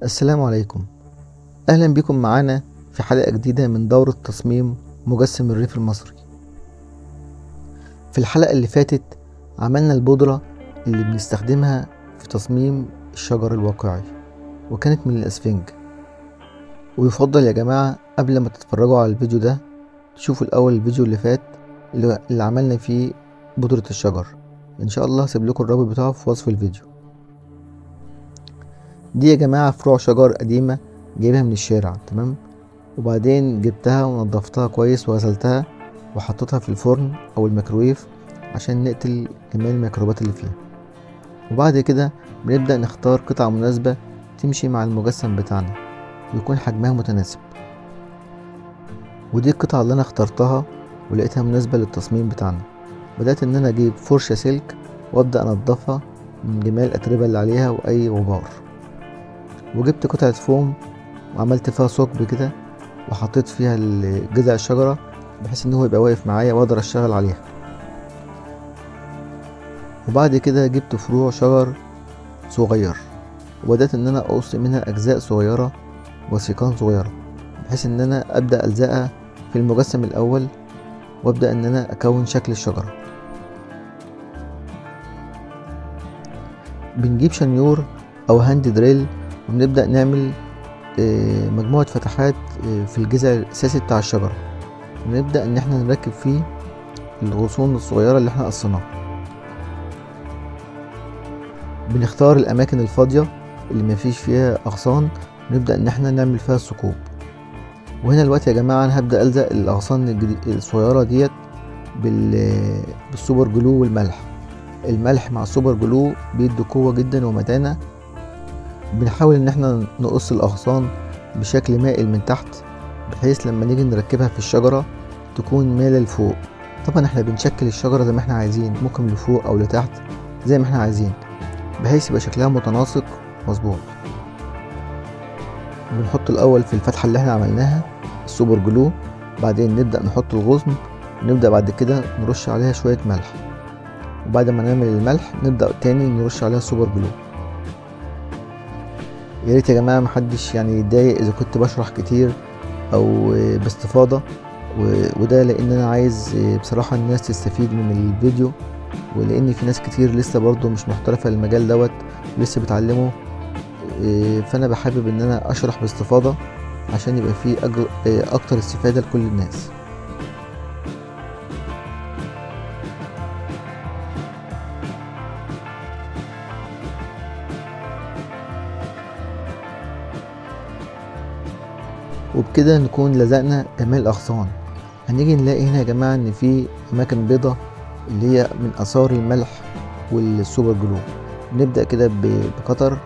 السلام عليكم. أهلا بكم معانا في حلقة جديدة من دورة تصميم مجسم الريف المصري. في الحلقة اللي فاتت عملنا البودرة اللي بنستخدمها في تصميم الشجر الواقعي، وكانت من الأسفنج. ويفضل يا جماعة قبل ما تتفرجوا على الفيديو ده تشوفوا الأول الفيديو اللي فات اللي عملنا فيه بودرة الشجر. إن شاء الله هسيب لكم الرابط بتاعه في وصف الفيديو. دي يا جماعة فروع شجر قديمة جايبها من الشارع، تمام. وبعدين جبتها ونضفتها كويس وغسلتها وحطيتها في الفرن او الميكرويف عشان نقتل جميع الميكروبات اللي فيها. وبعد كده بنبدأ نختار قطعة مناسبة تمشي مع المجسم بتاعنا ويكون حجمها متناسب. ودي القطعة اللي انا اخترتها ولقيتها مناسبة للتصميم بتاعنا. بدأت ان انا اجيب فرشة سلك وابدأ انضفها من جميع الاتربة اللي عليها واي غبار. وجبت قطعة فوم وعملت فيها ثقب كده وحطيت فيها جذع الشجرة بحيث ان هو يبقى واقف معايا واقدر اشتغل عليها. وبعد كده جبت فروع شجر صغير وبدأت ان انا اقص منها اجزاء صغيرة وسيقان صغيرة بحيث ان انا ابدأ الزقها في المجسم الاول وابدأ ان انا اكون شكل الشجرة. بنجيب شنيور او هاند دريل وبنبدأ نعمل مجموعة فتحات في الجذع الأساسي بتاع الشجرة، ونبدأ إن احنا نركب فيه الغصون الصغيرة اللي احنا قصيناها. بنختار الأماكن الفاضية اللي مفيش فيها أغصان ونبدأ إن احنا نعمل فيها الثقوب. وهنا دلوقتي يا جماعة أنا هبدأ ألزق الأغصان الصغيرة ديت بالسوبر جلو والملح. الملح مع السوبر جلو بيدوا قوة جدا ومتانة. بنحاول ان احنا نقص الاغصان بشكل مائل من تحت بحيث لما نيجي نركبها في الشجرة تكون مايلة لفوق. طبعا احنا بنشكل الشجرة زي ما احنا عايزين، ممكن لفوق او لتحت زي ما احنا عايزين بحيث يبقى شكلها متناسق مظبوط. بنحط الاول في الفتحة اللي احنا عملناها السوبر جلو، بعدين نبدأ نحط الغصن ونبدأ بعد كده نرش عليها شوية ملح، وبعد ما نعمل الملح نبدأ تاني نرش عليها السوبر جلو. يا ريت يا جماعه محدش يعني يتضايق اذا كنت بشرح كتير او باستفاضه، وده لان انا عايز بصراحه الناس تستفيد من الفيديو، ولان في ناس كتير لسه برضو مش محترفه المجال دوت لسه بتعلمه. فانا بحابب ان انا اشرح باستفاضه عشان يبقى فيه اكتر استفاده لكل الناس. وبكده نكون لزقنا جميع الاغصان. هنيجي نلاقي هنا يا جماعه ان في اماكن بيضة اللي هي من اثار الملح والسوبر جلو. نبدا كده بقطر،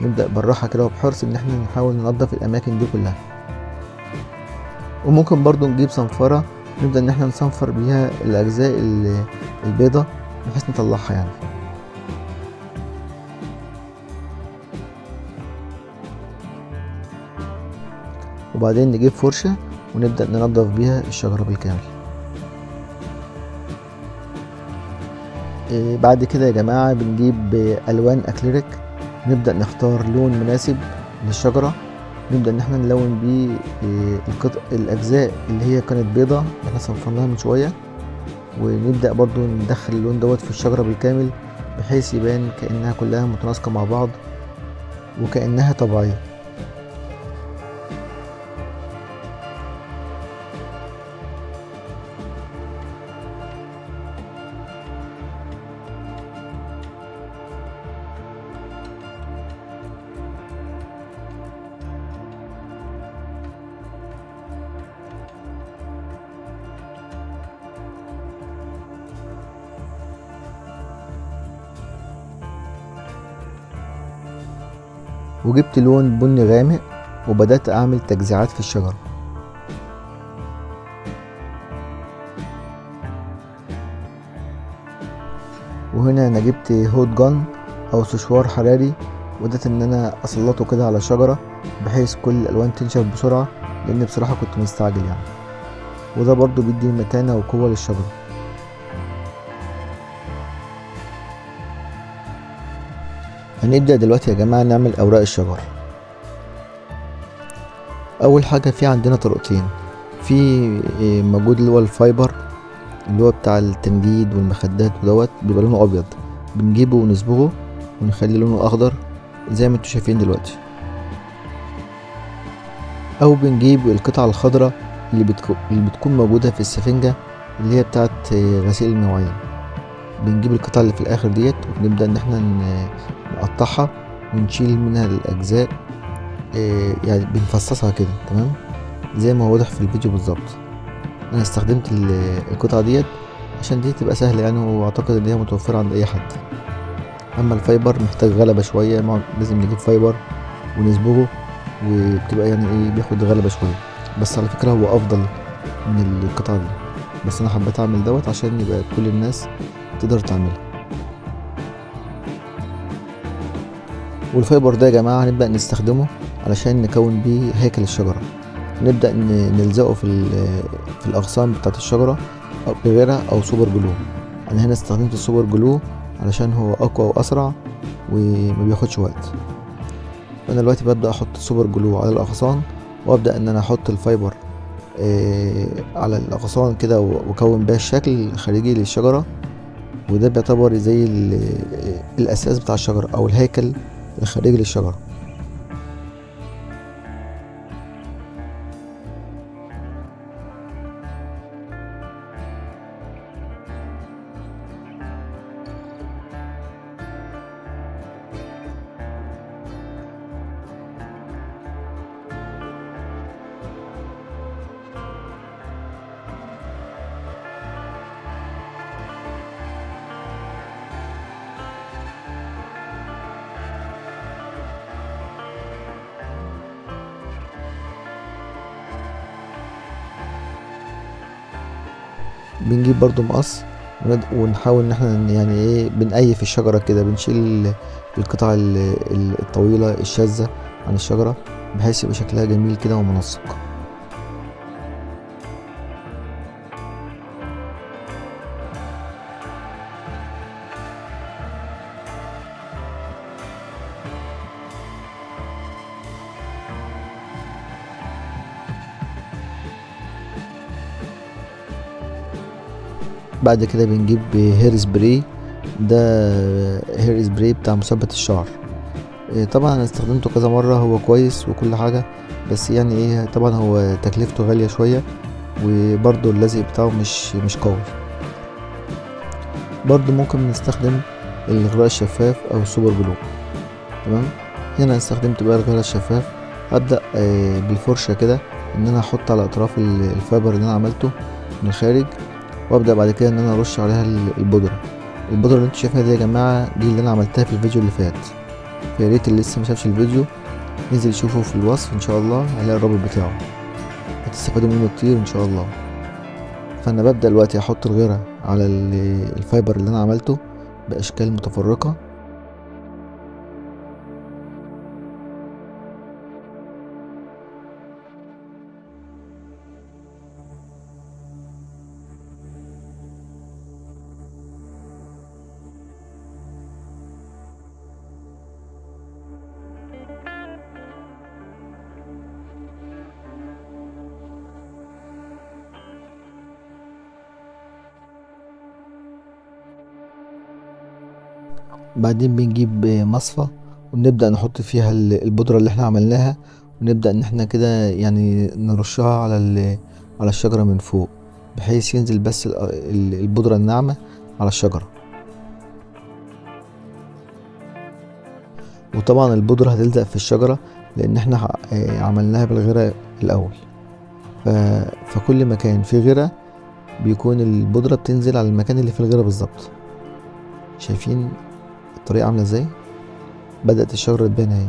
نبدا بالراحه كده وبحرص ان احنا نحاول ننظف الاماكن دي كلها. وممكن برضو نجيب صنفره نبدا ان احنا نصنفر بيها الاجزاء البيضة بحيث نطلعها يعني. وبعدين نجيب فرشة ونبدأ ننظف بيها الشجرة بالكامل. بعد كده يا جماعة بنجيب ألوان أكريليك، نبدأ نختار لون مناسب للشجرة، نبدأ إن احنا نلون بيه الأجزاء اللي هي كانت بيضة اللي احنا صنفرناها من شوية، ونبدأ برضو ندخل اللون دوت في الشجرة بالكامل بحيث يبان كأنها كلها متناسقة مع بعض وكأنها طبيعية. وجبت لون بني غامق وبدأت أعمل تجزيعات في الشجرة. وهنا أنا جبت هوت جان أو سشوار حراري وبدأت إن أنا أسلطه كده على الشجرة بحيث كل الألوان تنشف بسرعة، لأن بصراحة كنت مستعجل يعني. وده برضو بيدي متانة وقوة للشجرة. هنبدأ دلوقتي يا جماعة نعمل أوراق الشجر. اول حاجه في عندنا طريقتين. في موجود اللي هو الفايبر اللي هو بتاع التنجيد والمخدات ودوت، بيبقى لونه ابيض، بنجيبه ونصبغه ونخلي لونه اخضر زي ما انتوا شايفين دلوقتي، او بنجيب القطعه الخضراء اللي بتكون موجوده في السفنجه اللي هي بتاعت غسيل المواعين. بنجيب القطعه اللي في الاخر ديت ونبدا ان احنا نقطعها ونشيل منها الاجزاء، يعني بنفصصها كده تمام زي ما هو واضح في الفيديو بالظبط. انا استخدمت القطعه ديت عشان دي تبقى سهله يعني، واعتقد ان هي متوفره عند اي حد. اما الفايبر محتاج غلبه شويه، لازم نجيب فايبر ونصبغه، وبتبقى يعني ايه بياخد غلبه شويه، بس على فكره هو افضل من القطعه دي، بس انا حبيت اعمل دوت عشان يبقى كل الناس تقدر تعملها. والفايبر ده يا جماعه هنبدا نستخدمه علشان نكون بيه هيكل الشجره، نبدا نلزقه في الاغصان بتاعه الشجره او بغيرها او سوبر جلو. انا هنا استخدمت السوبر جلو علشان هو اقوى واسرع وما بياخدش وقت. انا دلوقتي ببدا احط السوبر جلو على الاغصان، وابدا ان انا احط الفايبر على الاغصان كده واكون بيها الشكل الخارجي للشجره، وده بيعتبر زي الاساس بتاع الشجره او الهيكل الخارجي للشجره. بنجيب برضو مقص ونحاول ان احنا يعني ايه بنقيف الشجرة كده، بنشيل القطع الطويلة الشاذة عن الشجرة بحيث يبقى شكلها جميل كده ومنسق. بعد كده بنجيب هير سبراي، ده هير سبراي بتاع مثبت الشعر. طبعا انا استخدمته كذا مرة، هو كويس وكل حاجة، بس يعني ايه طبعا هو تكلفته غالية شوية، وبرضو اللزق بتاعه مش قوي. برضو ممكن نستخدم الغطاء الشفاف او السوبر جلو. تمام، هنا استخدمت بقى الغطاء الشفاف. هبدأ بالفرشة كده ان انا احط على اطراف الفايبر اللي انا عملته من الخارج، وابدا بعد كده ان انا ارش عليها البودره اللي انتوا شايفينها دي يا جماعه، دي اللي انا عملتها في الفيديو اللي فات. فيا ريت اللي لسه ما شافش الفيديو ينزل يشوفه في الوصف ان شاء الله، هيلاقي الرابط بتاعه، هتستفادوا منه كتير ان شاء الله. فانا ببدا دلوقتي احط الغيره على الفايبر اللي انا عملته باشكال متفرقه. بعدين بنجيب مصفى ونبدأ نحط فيها البودرة اللي احنا عملناها، ونبدأ ان احنا كده يعني نرشها على الشجرة من فوق، بحيث ينزل بس البودرة الناعمة على الشجرة. وطبعا البودرة هتلزق في الشجرة لان احنا عملناها بالغيرة الاول، فكل مكان فيه غيرة بيكون البودرة بتنزل على المكان اللي في الغيرة بالظبط. شايفين الطريقة عاملة ازاي؟ بدأت الشجرة تبان اهي.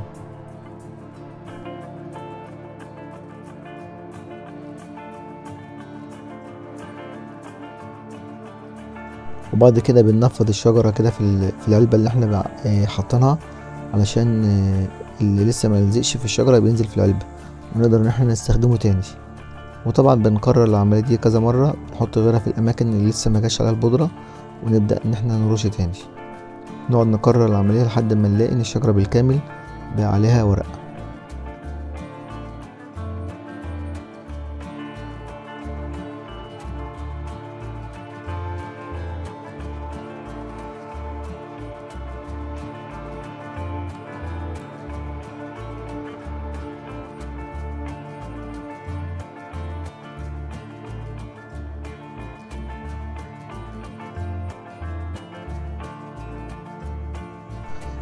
وبعد كده بننفض الشجرة كده في العلبة اللي احنا حاطينها، علشان اللي لسه ما يلزقش في الشجرة بينزل في العلبة ونقدر ان احنا نستخدمه تاني. وطبعا بنكرر العملية دي كذا مرة، نحط غيرها في الأماكن اللي لسه ما جاش عليها البودرة، ونبدأ ان احنا نرش تاني، نقعد نكرر العملية لحد ما نلاقي ان الشجرة بالكامل بقى عليها ورق.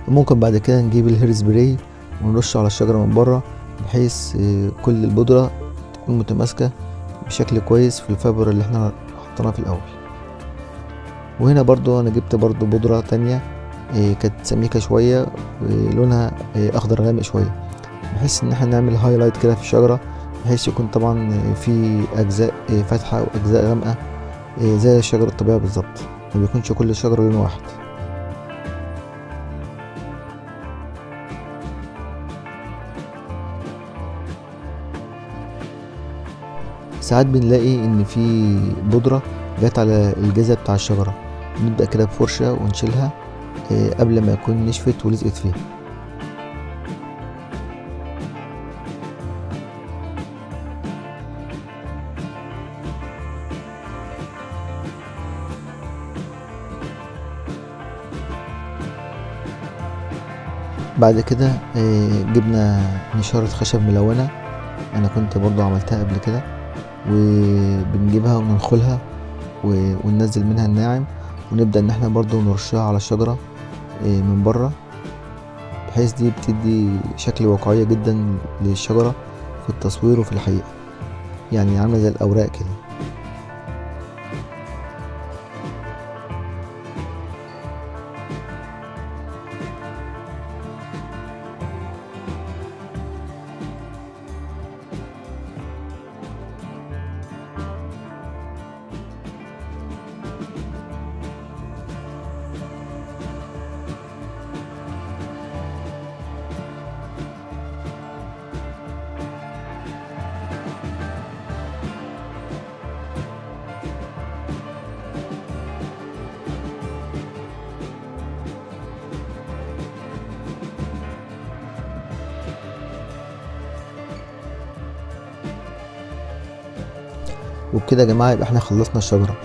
وممكن بعد كده نجيب الهير سبراي ونرش على الشجرة من بره، بحيث كل البودرة تكون متماسكة بشكل كويس في الفابر اللي احنا حطيناه في الاول. وهنا برضو انا جبت برضو بودرة تانية كانت سميكة شوية ولونها اخضر غامق شوية، بحيث ان احنا نعمل هايلايت كده في الشجرة، بحيث يكون طبعا في اجزاء فاتحة واجزاء غامقة زي الشجرة الطبيعية بالظبط، ما بيكونش كل الشجرة لون واحد. ساعات بنلاقي ان في بودرة جات على الجذع بتاع الشجرة، نبدأ كده بفرشة ونشيلها قبل ما يكون نشفت ولزقت فيها. بعد كده جبنا نشارة خشب ملونة، انا كنت برضو عملتها قبل كده، وبنجيبها وننخلها وننزل منها الناعم، ونبدأ ان احنا برضو نرشها على الشجرة من بره، بحيث دي بتدي شكل واقعية جدا للشجرة في التصوير وفي الحقيقة، يعني عاملة زي الأوراق كده. وبكده يا جماعة يبقى احنا خلصنا الشجرة،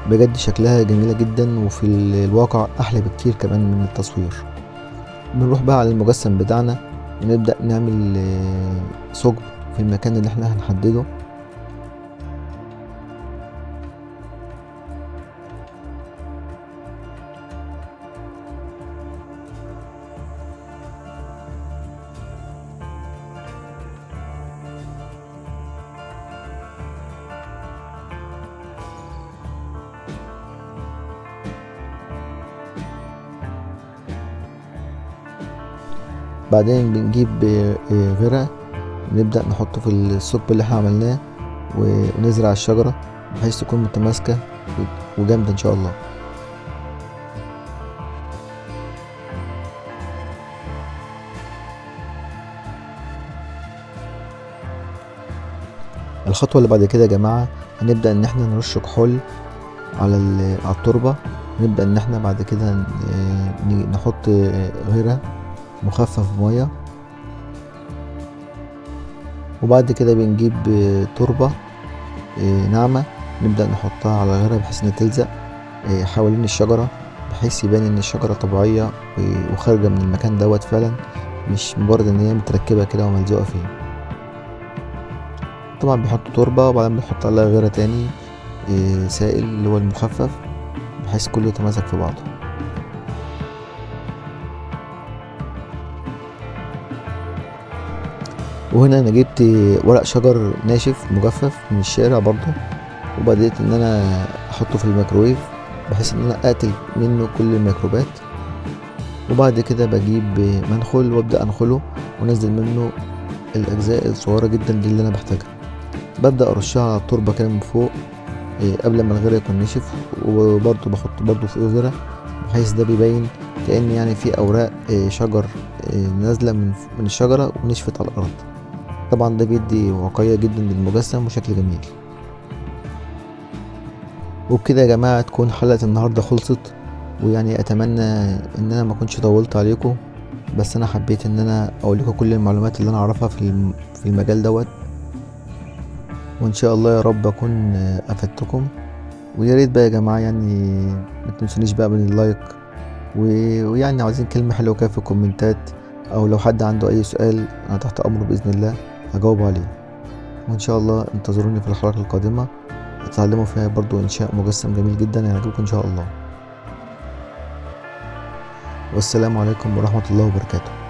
بجد شكلها جميلة جدا، وفي الواقع أحلى بكتير كمان من التصوير. بنروح بقى على المجسم بتاعنا ونبدأ نعمل ثقب في المكان اللي احنا هنحدده. بعدين بنجيب غيرة نبدأ نحطه في الثقب اللي احنا عملناه ونزرع الشجرة بحيث تكون متماسكة وجامدة ان شاء الله. الخطوة اللي بعد كده يا جماعة هنبدأ ان احنا نرش كحول على التربة، نبدأ ان احنا بعد كده نحط غيرة مخفف بمية، وبعد كده بنجيب تربة ناعمة نبدأ نحطها على غيرها بحيث انها تلزق حوالين الشجرة، بحيث يبان ان الشجرة طبيعية وخارجة من المكان دوت فعلا، مش مجرد ان هي متركبة كده وملزوقة فيه. طبعا بنحط تربة وبعدين بنحط عليها غيرة تاني سائل اللي هو المخفف، بحيث كله يتماسك في بعضه. وهنا انا جبت ورق شجر ناشف مجفف من الشارع برضو، وبدأت ان انا احطه في الميكروويف بحيث ان انا اقتل منه كل الميكروبات، وبعد كده بجيب منخل وابدأ انخله وانزل منه الاجزاء الصغيرة جدا دي اللي انا بحتاجها. ببدأ ارشها على التربة كده من فوق قبل ما الغيرة يكون نشف، وبرضو بحط برضو فوق غيرة بحيث ده بيبين كأن يعني في اوراق شجر نازلة من الشجرة ونشفت على الارض. طبعا ده بيدي واقعية جدا للمجسم وشكل جميل. وبكده يا جماعة تكون حلقة النهاردة خلصت، ويعني اتمنى ان انا ما كنتش طولت عليكم، بس انا حبيت ان انا اقول لكم كل المعلومات اللي انا اعرفها في المجال دوت، وان شاء الله يا رب اكون افدتكم. ويا ريت بقى يا جماعة يعني ما تنسونيش بقى من اللايك، ويعني عايزين كلمة حلوة كده في الكومنتات، او لو حد عنده اي سؤال انا تحت امره باذن الله هجاوب عليه. وان شاء الله انتظروني في الحلقة القادمة اتعلموا فيها برضو انشاء مجسم جميل جدا هيعجبكم ان شاء الله. والسلام عليكم ورحمة الله وبركاته.